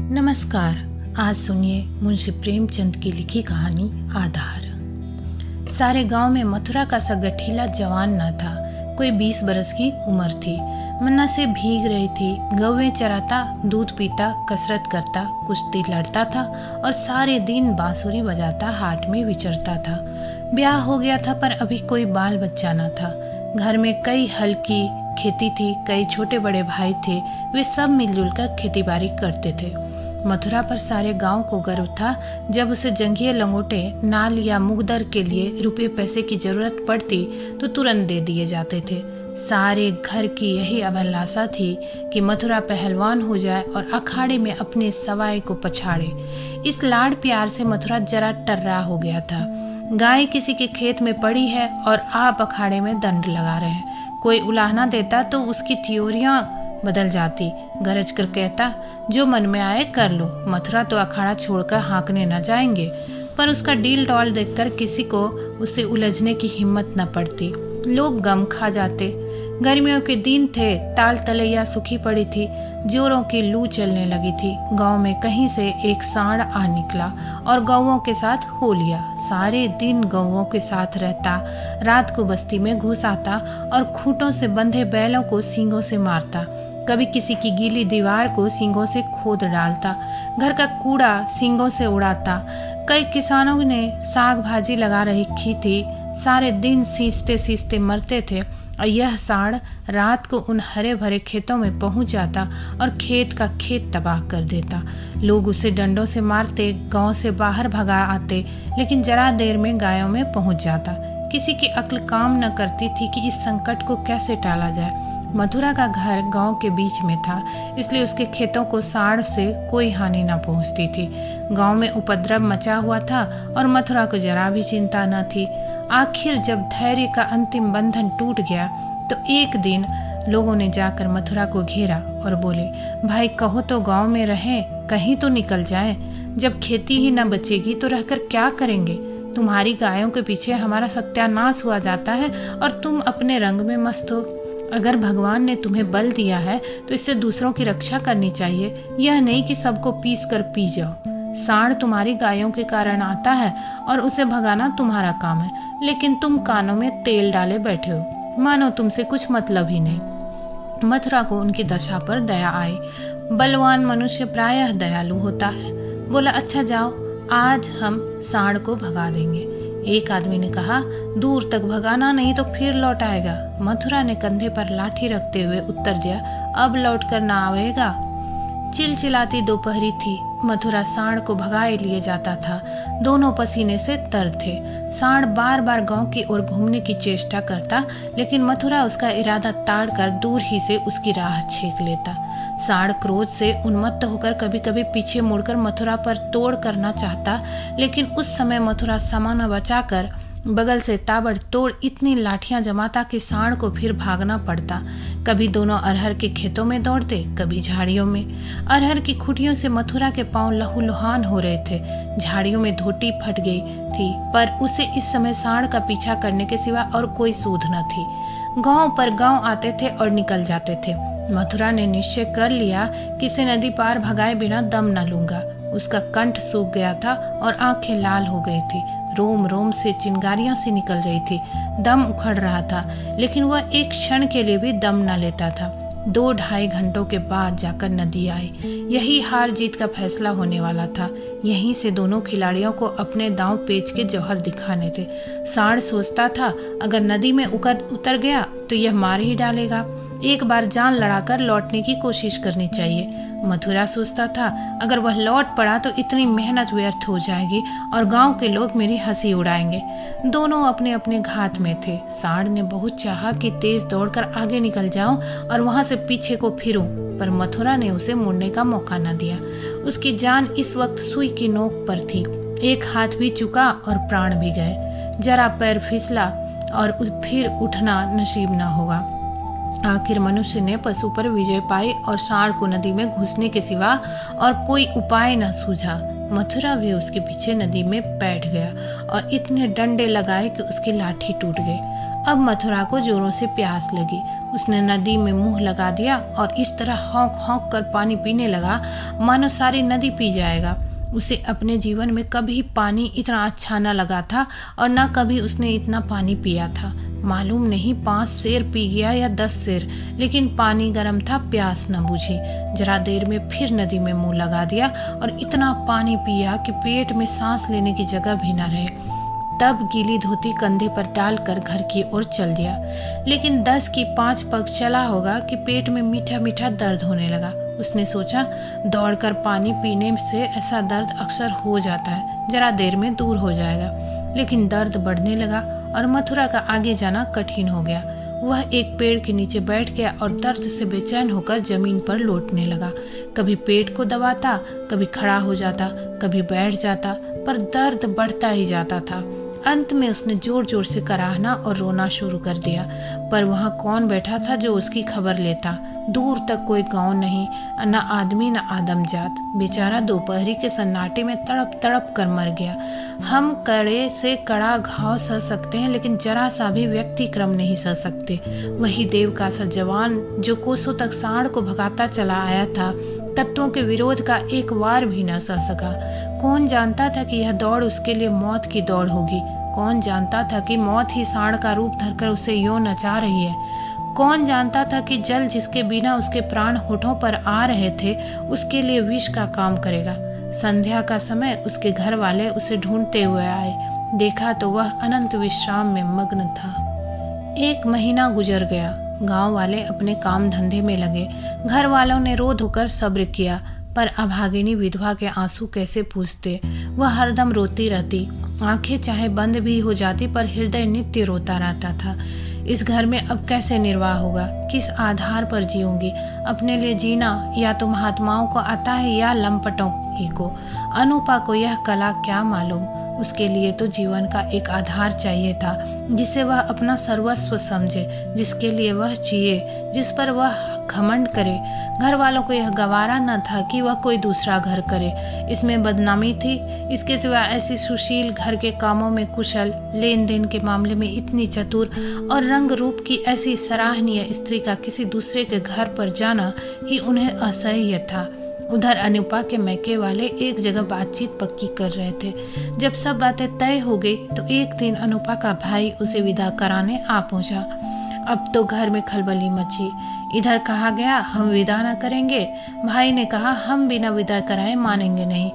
नमस्कार। आज सुनिए मुंशी प्रेमचंद की लिखी कहानी आधार। सारे गांव में मथुरा का सा गठीला जवान न था। कोई 20 बरस की उम्र थी। मन्ना से भीग रही थी। गौवें चराता, दूध पीता, कसरत करता, कुश्ती लड़ता था और सारे दिन बांसुरी बजाता हाट में विचरता था। ब्याह हो गया था पर अभी कोई बाल बच्चा न था। घर में कई हल की खेती थी, कई छोटे बड़े भाई थे। वे सब मिलजुल कर खेती बाड़ी करते थे। मथुरा पर सारे गांव को गर्व था। जब उसे जंघिये लंगोटे, नाल या मुगदर के लिए रुपये पैसे की जरूरत पड़ती तो तुरंत दे दिए जाते थे। सारे घर की यही अभिलाषा थी कि मथुरा पहलवान हो जाए और अखाड़े में अपने सवाई को पछाड़े। इस लाड प्यार से मथुरा जरा टर्रा हो गया था। गाय किसी के खेत में पड़ी है और आप अखाड़े में दंड लगा रहे हैं। कोई उलाहना देता तो उसकी थियोरियां बदल जाती। गरज कर कहता, जो मन में आए कर लो, मथुरा तो अखाड़ा छोड़कर हाँकने न जाएंगे। पर उसका डील डॉल देखकर किसी को उससे उलझने की हिम्मत न पड़ती। लोग गम खा जाते। गर्मियों के दिन थे, ताल तलैया सूखी पड़ी थी, जोरों की लू चलने लगी थी। गांव में कहीं से एक सांड आ निकला और गौवों के साथ हो लिया। सारे दिन गौवों के साथ रहता, रात को बस्ती में घुस आता और खूंटों से बंधे बैलों को सींगों से मारता। कभी किसी की गीली दीवार को सींगों से खोद डालता, घर का कूड़ा सींगों से उड़ाता। कई किसानों ने साग भाजी लगा रखी थी, सारे दिन सींचते सींचते मरते थे और यह सांड रात को उन हरे भरे खेतों में पहुंच जाता और खेत का खेत तबाह कर देता। लोग उसे डंडों से मारते, गांव से बाहर भगा आते, लेकिन जरा देर में गायों में पहुंच जाता। किसी की अक्ल काम न करती थी कि इस संकट को कैसे टाला जाए। मथुरा का घर गांव के बीच में था, इसलिए उसके खेतों को सांड से कोई हानि न पहुंचती थी। गांव में उपद्रव मचा हुआ था और मथुरा को जरा भी चिंता न थी। आखिर जब धैर्य का अंतिम बंधन टूट गया तो एक दिन लोगों ने जाकर मथुरा को घेरा और बोले, भाई कहो तो गांव में रहें, कहीं तो निकल जाएं। जब खेती ही न बचेगी तो रहकर क्या करेंगे? तुम्हारी गायों के पीछे हमारा सत्यानाश हुआ जाता है और तुम अपने रंग में मस्त हो। अगर भगवान ने तुम्हें बल दिया है तो इससे दूसरों की रक्षा करनी चाहिए, यह नहीं कि सबको पीस कर पी जाओ। सांड तुम्हारी गायों के कारण आता है और उसे भगाना तुम्हारा काम है, लेकिन तुम कानों में तेल डाले बैठे हो, मानो तुमसे कुछ मतलब ही नहीं। मथुरा को उनकी दशा पर दया आई। बलवान मनुष्य प्रायः दयालु होता है। बोला, अच्छा जाओ, आज हम सांड को भगा देंगे। एक आदमी ने कहा, दूर तक भगाना, नहीं तो फिर लौट आएगा। मथुरा ने कंधे पर लाठी रखते हुए उत्तर दिया, अब लौट कर ना आएगा। चिलचिलाती दोपहरी थी। मथुरा सांड को भगाए लिए जाता था। दोनों पसीने से तर थे। सांड बार बार गांव की ओर घूमने की चेष्टा करता, लेकिन मथुरा उसका इरादा ताड़ कर दूर ही से उसकी राह छेक लेता। सांड क्रोध से उन्मत्त होकर कभी कभी पीछे मुड़कर मथुरा पर तोड़ करना चाहता, लेकिन उस समय मथुरा सामान बचाकर बगल से ताबड़तोड़ इतनी लाठियां जमाता कि सांड को फिर भागना पड़ता। कभी दोनों अरहर के खेतों में दौड़ते, कभी झाड़ियों में। अरहर की खुटियों से मथुरा के पांव लहूलुहान हो रहे थे। झाड़ियों में धोती फट गई थी, पर उसे इस समय सांड का पीछा करने के सिवा और कोई सूध न थी। गांव पर गांव आते थे और निकल जाते थे। मथुरा ने निश्चय कर लिया कि इसे नदी पार भगाए बिना दम न लूंगा। उसका कंठ सूख गया था और आंखें लाल हो गई थी। रोम रोम से चिंगारियां सी निकल रही थी। दम उखड़ रहा था, लेकिन वह एक क्षण के लिए भी दम न लेता था। 2-2.5 घंटों के बाद जाकर नदी आई। यही हार जीत का फैसला होने वाला था। यहीं से दोनों खिलाड़ियों को अपने दांव पेच के जौहर दिखाने थे। सांड सोचता था, अगर नदी में उतर गया तो यह मार ही डालेगा। एक बार जान लड़ाकर लौटने की कोशिश करनी चाहिए। मथुरा सोचता था, अगर वह लौट पड़ा तो इतनी मेहनत व्यर्थ हो जाएगी और गांव के लोग मेरी हंसी उड़ाएंगे। दोनों अपने अपने घात में थे। सांड ने बहुत चाहा कि तेज दौड़कर आगे निकल जाऊं और वहां से पीछे को फिरूं, पर मथुरा ने उसे मुड़ने का मौका न दिया। उसकी जान इस वक्त सुई की नोक पर थी। एक हाथ भी चुका और प्राण भी गए। जरा पैर फिसला और फिर उठना नसीब न होगा। आखिर मनुष्य ने पशु पर विजय पाई और सांड को नदी में घुसने के सिवा और कोई उपाय न सूझा। मथुरा भी उसके पीछे नदी में बैठ गया और इतने डंडे लगाए कि उसकी लाठी टूट गई। अब मथुरा को जोरों से प्यास लगी। उसने नदी में मुंह लगा दिया और इस तरह हौंक हौंक कर पानी पीने लगा मानो सारी नदी पी जाएगा। उसे अपने जीवन में कभी पानी इतना अच्छा न लगा था और न कभी उसने इतना पानी पिया था। मालूम नहीं 5 सेर पी गया या 10 सेर, लेकिन पानी गर्म था, प्यास न बुझी। जरा देर में फिर नदी में मुंह लगा दिया और इतना पानी पिया कि पेट में सांस लेने की जगह भी न रहे। तब गीली धोती कंधे पर डालकर घर की ओर चल दिया। लेकिन 10 की 5 पग चला होगा कि पेट में मीठा मीठा दर्द होने लगा। उसने सोचा, दौड़कर पानी पीने से ऐसा दर्द अक्सर हो जाता है, जरा देर में दूर हो जाएगा। लेकिन दर्द बढ़ने लगा और मथुरा का आगे जाना कठिन हो गया। वह एक पेड़ के नीचे बैठ गया और दर्द से बेचैन होकर जमीन पर लौटने लगा। कभी पेट को दबाता, कभी खड़ा हो जाता, कभी बैठ जाता, पर दर्द बढ़ता ही जाता था। अंत में उसने जोर जोर से कराहना और रोना शुरू कर दिया। पर वहाँ कौन बैठा था जो उसकी खबर लेता? दूर तक कोई गांव नहीं, न आदमी न आदमजात। बेचारा दोपहरी के सन्नाटे में तड़प तड़प कर मर गया। हम कड़े से कड़ा घाव सह सकते हैं, लेकिन जरा सा भी व्यक्ति क्रम नहीं सह सकते। वही देव का सा जवान जो कोसों तक सांड को भगाता चला आया था, तत्वों के विरोध का एक वार भी न सह सका। कौन जानता था कि यह दौड़ उसके लिए मौत की दौड़ होगी? कौन जानता था कि मौत ही सांड का रूप धरकर उसे यूं नचा रही है? कौन जानता था कि जल जिसके बिना उसके प्राण होठों पर आ रहे थे, उसके लिए विष का काम करेगा? संध्या का समय उसके घर वाले उसे ढूंढते हुए आए। देखा तो वह अनंत विश्राम में मग्न था। 1 महीना गुजर गया। गांव वाले अपने काम धंधे में लगे। घर वालों ने रो धोकर सब्र किया, पर अभागिनी विधवा के आंसू कैसे पूछते। वह हरदम रोती रहती। आंखें चाहे बंद भी हो जाती, पर हृदय नित्य रोता रहता था। इस घर में अब कैसे निर्वाह होगा? किस आधार पर जीऊंगी? अपने लिए जीना या तो महात्माओं को आता है या लंपटों ही को। अनुपा को यह कला क्या मालूम? उसके लिए तो जीवन का एक आधार चाहिए था, जिसे वह अपना सर्वस्व समझे, जिसके लिए वह जिए, जिस पर वह घमंड करे। घर वालों को यह गवारा न था कि वह कोई दूसरा घर करे। इसमें बदनामी थी। इसके सिवा ऐसी सुशील, घर के कामों में कुशल, लेन देन के मामले में इतनी चतुर और रंग रूप की ऐसी सराहनीय स्त्री का किसी दूसरे के घर पर जाना ही उन्हें असह्य था। उधर अनुपा के मैके वाले एक जगह बातचीत पक्की कर रहे थे। जब सब बातें तय हो गई तो एक दिन अनुपा का भाई उसे विदा कराने आ पहुंचा। अब तो घर में खलबली मची। इधर कहा गया, हम विदा न करेंगे। भाई ने कहा, हम बिना विदा कराए मानेंगे नहीं।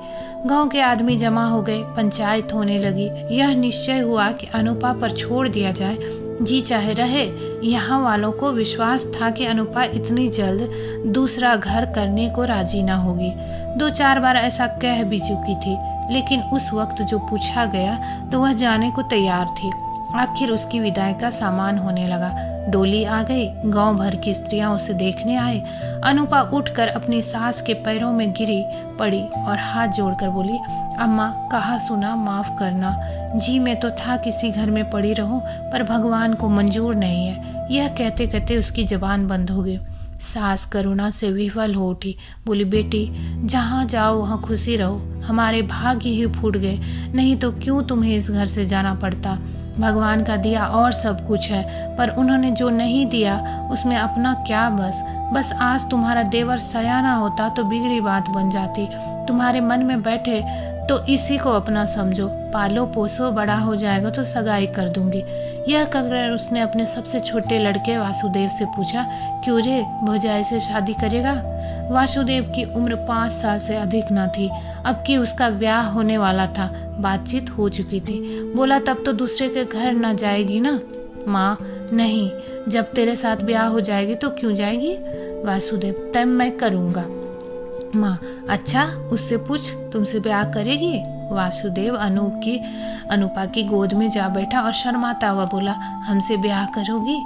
गांव के आदमी जमा हो गए। पंचायत होने लगी। यह निश्चय हुआ कि अनुपा पर छोड़ दिया जाए, जी चाहे रहे। यहाँ वालों को विश्वास था कि अनुपा इतनी जल्द दूसरा घर करने को राजी ना होगी। 2-4 बार ऐसा कह भी चुकी थी, लेकिन उस वक्त जो पूछा गया तो वह जाने को तैयार थी। आखिर उसकी विदाई का सामान होने लगा। डोली आ गई। गांव भर की स्त्रियां उसे देखने आए। अनुपा उठकर अपनी सास के पैरों में गिरी पड़ी और हाथ जोड़कर बोली, अम्मा, कहा सुना माफ करना। जी मैं तो था किसी घर में पड़ी रहूं, पर भगवान को मंजूर नहीं है। यह कहते कहते उसकी जबान बंद हो गई। सास करुणा से विह्वल हो उठी। बोली, बेटी, जहाँ जाओ वहाँ खुशी रहो। हमारे भाग्य ही फूट गए, नहीं तो क्यों तुम्हें इस घर से जाना पड़ता। भगवान का दिया और सब कुछ है, पर उन्होंने जो नहीं दिया उसमें अपना क्या बस आज तुम्हारा देवर सयाना होता तो बिगड़ी बात बन जाती। तुम्हारे मन में बैठे तो इसी को अपना समझो। पालो पोसो, बड़ा हो जाएगा तो सगाई कर दूंगी। यह कहकर उसने अपने सबसे छोटे लड़के वासुदेव से पूछा, क्यों रे, भौजाई से शादी करेगा? वासुदेव की उम्र 5 साल से अधिक न थी। अब कि उसका ब्याह होने वाला था। बातचीत हो चुकी थी। बोला, तब तो दूसरे के घर न जाएगी ना? माँ, नहीं, जब तेरे साथ ब्याह हो जाएगी तो क्यों जाएगी? वासुदेव, तब मैं करूँगा। माँ, अच्छा, उससे पूछ, तुमसे ब्याह करेगी? वासुदेव अनुपा की गोद में जा बैठा और शर्माता हुआ बोला, हमसे ब्याह करोगी?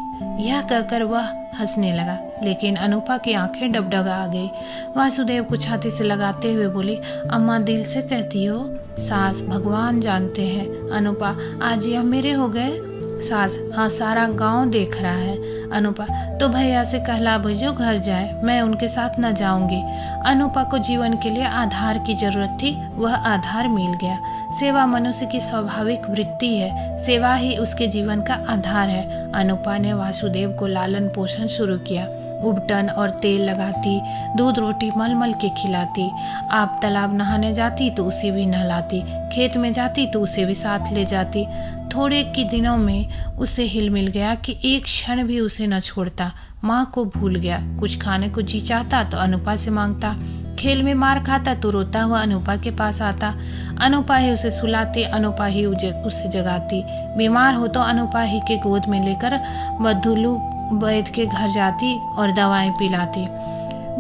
यह कहकर वह हंसने लगा, लेकिन अनुपा की आंखें डगडगा आ गई। वासुदेव को छाती से लगाते हुए बोली, अम्मा, दिल से कहती हो? सास, भगवान जानते हैं। अनुपा, आज यह मेरे हो गए? सास, हाँ, सारा गांव देख रहा है। अनुपा, तो भैया से कहला भेजो घर जाए, मैं उनके साथ न जाऊंगी। अनुपा को जीवन के लिए आधार की जरूरत थी, वह आधार मिल गया। सेवा मनुष्य की स्वाभाविक वृत्ति है, सेवा ही उसके जीवन का आधार है। अनुपा ने वासुदेव को लालन पोषण शुरू किया। उबटन और तेल लगाती, दूध रोटी मल मल के खिलाती। आप तालाब नहाने जाती तो उसे भी नहलाती, खेत में जाती तो उसे भी साथ ले जाती। थोड़े के दिनों में उसे हिल मिल गया कि एक क्षण भी उसे न छोड़ता। माँ को भूल गया। कुछ खाने को जी चाहता तो अनुपा से मांगता, खेल में मार खाता तो रोता हुआ अनुपा के पास आता। अनुपा ही उसे सुलाती, अनुपा ही उसे जगाती। बीमार हो तो अनुपा ही के गोद में लेकर बदुलू वैद्य के घर जाती और दवाएं पिलाती।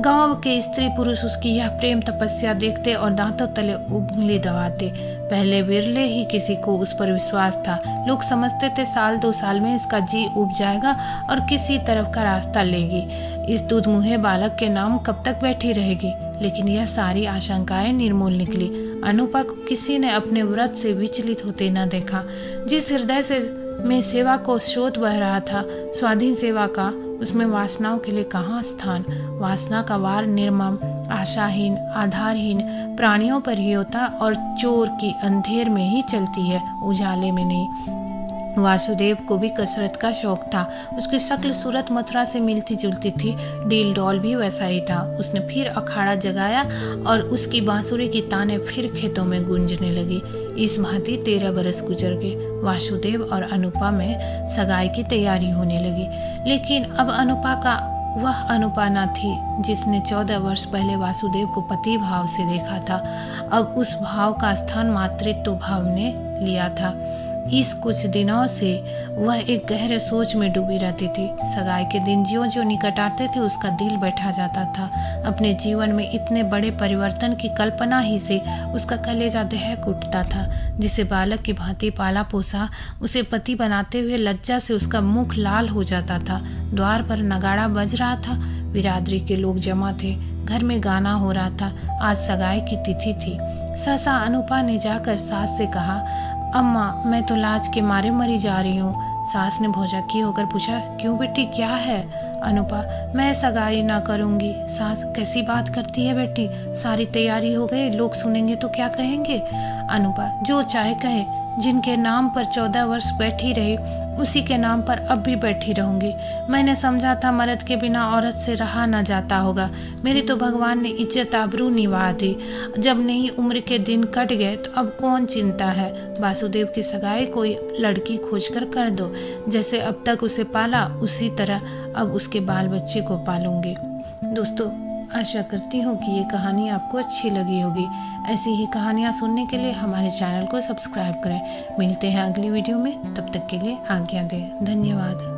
गांव के स्त्री पुरुष उसकी यह प्रेम तपस्या देखते और दांतों तले उंगली दबाते। पहले बिरले ही किसी को उस पर विश्वास था। लोग समझते थे साल 2 साल में इसका जी उब जाएगा और किसी तरफ का रास्ता लेगी। इस दूध मुहे बालक के नाम कब तक बैठी रहेगी। लेकिन यह सारी आशंकाएं निर्मूल निकली। अनुपा को किसी ने अपने व्रत से विचलित होते न देखा। जिस हृदय से में सेवा को स्रोत बह रहा था, स्वाधीन सेवा का, उसमें वासनाओं के लिए कहाँ स्थान। वासना का वार निर्मम, आशाहीन, आधारहीन प्राणियों पर ही होता और चोर की अंधेर में ही चलती है, उजाले में नहीं। वासुदेव को भी कसरत का शौक था। उसकी शक्ल सूरत मथुरा से मिलती जुलती थी। डील डॉल भी वैसा ही था। उसने फिर अखाड़ा जगाया और उसकी बांसुरी की ताने फिर खेतों में गूंजने लगी। इस भांति 13 बरस गुजर गए। वासुदेव और अनुपा में सगाई की तैयारी होने लगी। लेकिन अब अनुपा का वह अनुपा न थी जिसने 14 वर्ष पहले वासुदेव को पति भाव से देखा था। अब उस भाव का स्थान मातृत्व भाव ने लिया था। इस कुछ दिनों से वह एक गहरे सोच में डूबी रहती थी। सगाई के दिन ज्यों ज्यों निकट आते थे उसका दिल बैठा जाता था। अपने जीवन में इतने बड़े परिवर्तन की कल्पना ही से उसका कलेजा दहक उठता था। जिसे बालक की भांति पाला पोसा, उसे पति बनाते हुए लज्जा से उसका मुख लाल हो जाता था। द्वार पर नगाड़ा बज रहा था। बिरादरी के लोग जमा थे। घर में गाना हो रहा था। आज सगाई की तिथि थी। सहसा अनुपा ने जाकर सास से कहा, अम्मा, मैं तो लाज के मारे मरी जा रही हूँ। सास ने भौजाकी होकर पूछा, क्यों बेटी, क्या है? अनुपा, मैं सगाई ना करूँगी। सास, कैसी बात करती है बेटी, सारी तैयारी हो गई, लोग सुनेंगे तो क्या कहेंगे? अनुपा, जो चाहे कहे, जिनके नाम पर 14 वर्ष बैठी रही उसी के नाम पर अब भी बैठी रहूंगी। मैंने समझा था मर्द के बिना औरत से रहा न जाता होगा। मेरी तो भगवान ने इज्जत आबरू निभा दी। जब नई उम्र के दिन कट गए तो अब कौन चिंता है। वासुदेव की सगाई कोई लड़की खोजकर कर दो। जैसे अब तक उसे पाला उसी तरह अब उसके बाल बच्चे को पालूंगी। दोस्तों, आशा करती हूँ कि ये कहानी आपको अच्छी लगी होगी। ऐसी ही कहानियाँ सुनने के लिए हमारे चैनल को सब्सक्राइब करें। मिलते हैं अगली वीडियो में, तब तक के लिए आज्ञा दें। धन्यवाद।